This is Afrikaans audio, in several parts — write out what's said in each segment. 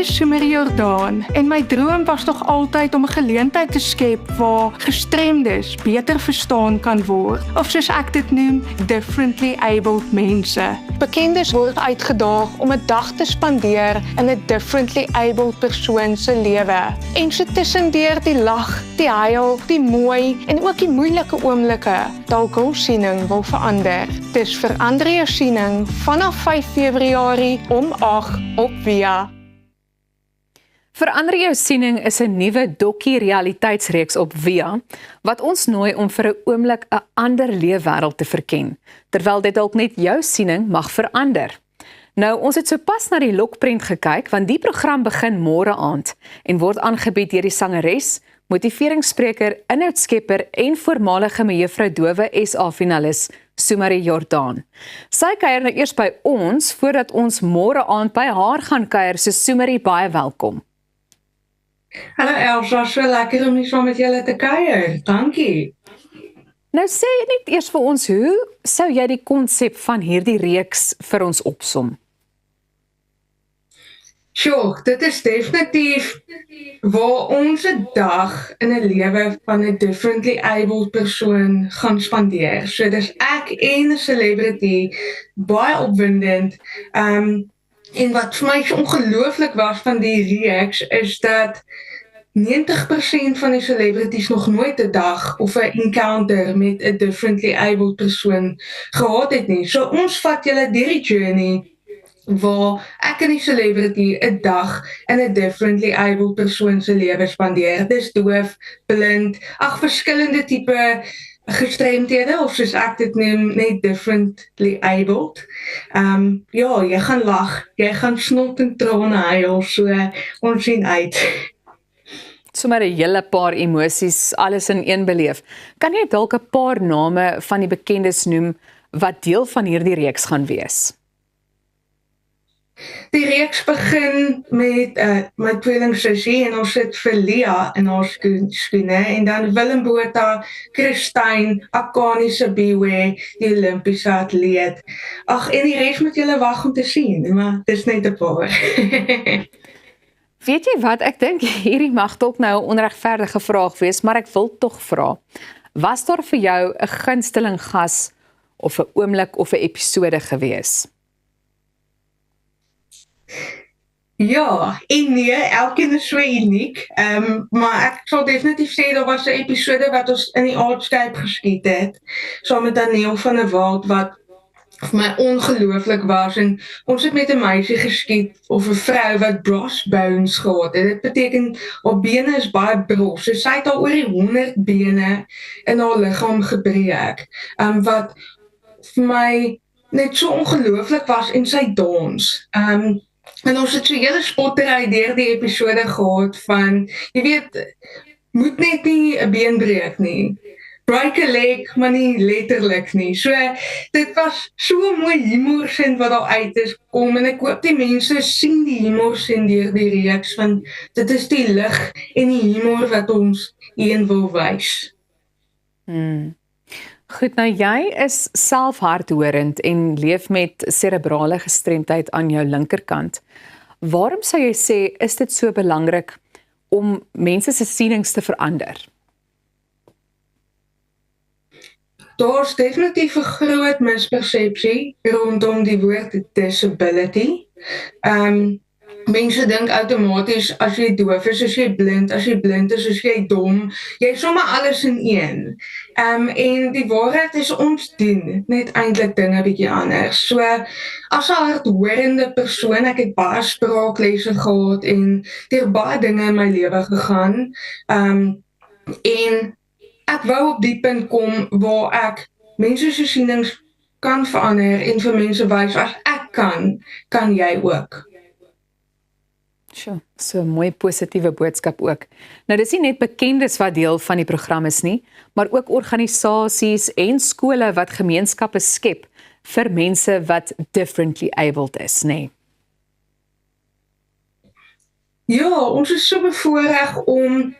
is Sumeri Jordaan en my droom was nog altyd om 'n geleentheid te skep waar gestremdes beter verstaan kan word, of soos ek dit noem, differently abled mense. Bekendes word uitgedaag om 'n dag te spandeer in 'n differently abled persoon se lewe. En so tussendeur die lag, die huil, die mooi en ook die moeilike oomblikke, dalk hul siening wil verander. Dis Verander jou siening vanaf 5 Februarie om 8 op Via. Verander jou siening is 'n nuwe dokkie-realiteitsreeks op Via, wat ons nooi om vir 'n oomblik 'n ander leefwêreld te verken, terwyl dit dalk net jou siening mag verander. Nou, ons het sopas na die lokprent gekyk, want die program begin môre aand en word aangebied deur die sangeres, motiveringsspreker, inhoudskepper en voormalige mejuffrou Dowe SA-finalis Sumeri Jordaan. Sy kuier nou eers by ons voordat ons môre aand by haar gaan kuier. So Sumeri, baie welkom. Hallo Elsa, so lekker om hier saam met julle te kuier. Dankie. Nou sê net eers vir ons, hoe sou jy die konsep van hierdie reeks vir ons opsom? Sjoe, dit is definitief waar ons 'n dag in 'n lewe van 'n differently abled persoon gaan spandeer. So dis ek en 'n celebrity, baie opwindend. En wat vir my so ongelooflik was van die reeks is dat 90% van die celebrities nog nooit 'n dag of 'n encounter met 'n differently abled persoon gehad het nie. So ons vat julle deur die journey waar ek en die celebrity 'n dag in 'n differently abled persoon se lewe spandeer. Dis doof, blind, verskillende tipe gestremdhede, of soos ek dit noem, net differently abled. Ja, jy gaan lag, jy gaan snot en trane huil, so ons sien uit. Sommer 'n hele paar emosies, alles in een beleef. Kan jy dalk 'n paar name van die bekendes noem wat deel van hierdie reeks gaan wees? Die reeks begin met my tweelingsussie en ons sit vir Lia in haar skoene en dan Willem Botha, Christine, Akani Sibiwe, die Olimpiese atleet. En die res moet julle wag om te sien, maar dis net 'n paar. Weet jy wat, ek dink hierdie mag dalk nou 'n onregverdige vraag wees, maar ek wil tog vra. Was daar vir jou 'n gunsteling gas of 'n oomblik of 'n episode gewees? Ja, en nee, elkeen is so uniek, maar ek sal definitief sê daar was 'n episode wat ons in die Aardscape geskiet het, saam met Daniel van der Walt, wat vir my ongelooflik was, en ons het met 'n meisie geskiet, of 'n vrou wat bros bones gehad het. Dit beteken, haar bene is baie bros, so sy het al oor die 100 bene in haar liggaam gebreek, wat vir my net so ongelooflik was, en sy dans. En ons het so hele spottery deur die episode gehad van, jy weet, moet net nie 'n been breek nie. Break a leg, maar nie letterlik nie. So, dit was so mooi humorsin wat daar uit is kom, en ek hoop die mense sien die humorsin deur die reeks, want dit is die lig en die humor wat ons een wil wys. Goed, nou jy is self hardhorend en leef met serebrale gestremdheid aan jou linkerkant. Waarom sou jy sê, is dit so belangrik om mense se sienings te verander? Daar's definitief 'n groot mispersepsie rondom die woord disability. Mense dink outomaties as jy doof is, as jy blind is, as jy dom, jy sommer alles in een. En die waarheid is, ons doen net eintlik dinge bietjie anders. So, as 'n hardhorende persoon, ek het baie spraaklesse gehad en deur baie dinge in my lewe gegaan. En ek wou op die punt kom waar ek mense se sienings kan verander en vir mense wys, as ek kan jy ook. Sjoe, so 'n mooi positiewe boodskap ook. Nou dis nie net bekendes wat deel van die program is nie, maar ook organisasies en skole wat gemeenskappe skep vir mense wat differently abled is, nê? Ja, ons is so bevoorreg om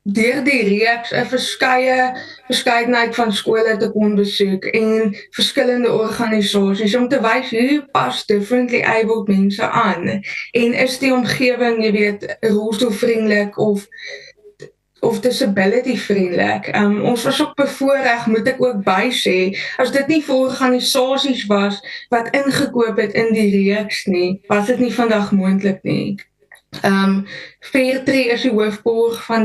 deur die reeks 'n verskeidenheid van skole te kon besoek en verskillende organisasies om te wys hoe pas differently abled mense aan en is die omgewing, jy weet, rolstoelvriendelik of disability vriendelik. Ons was ook bevoorreg, moet ek ook bysê, as dit nie vir organisasies was wat ingekoop het in die reeks nie, was dit nie vandag moontlik nie. Fairtree is die hoofborg van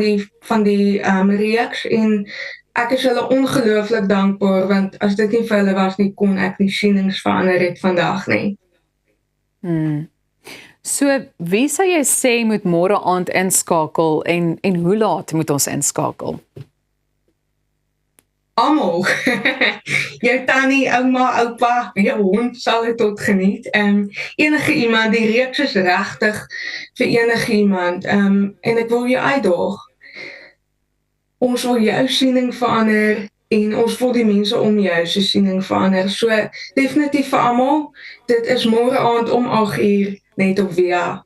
die reeks en ek is hulle ongelooflik dankbaar want as dit nie vir hulle was nie, kon ek nie sienings verander het vandag nie. So, wie sou jy sê moet môre aand inskakel en hoe laat moet ons inskakel? Almal. Jou tannie, ouma, oupa, jou hond sal dit tot geniet. Enige iemand, die reeks is regtig vir enige iemand. En ek wil jou uitdaag. Ons wil jou siening verander en ons wil die mense om jou se siening verander. So definitief vir almal, dit is môre aand om 8:00 net op Via.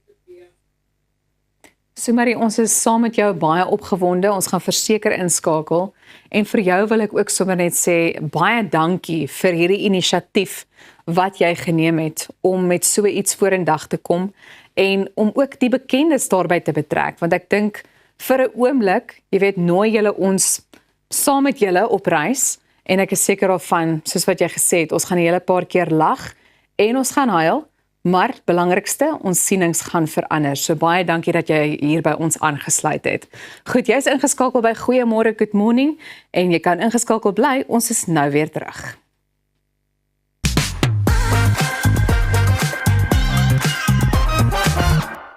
So Marie, ons is saam met jou baie opgewonde, ons gaan verseker inskakel en vir jou wil ek ook sommer net sê, baie dankie vir hierdie inisiatief wat jy geneem het om met so iets vorendag te kom en om ook die bekendes daarbey te betrek, want ek dink vir 'n oomblik, jy weet, nooi julle ons saam met julle op reis en ek is seker daarvan, soos wat jy gesê het, ons gaan 'n hele paar keer lag en ons gaan huil, maar belangrikste, ons sienings gaan verander. So baie dankie dat jy hier by ons aangesluit het. Goed, jy is ingeskakel by Goeiemôre, Good Morning en jy kan ingeskakel bly, ons is nou weer terug.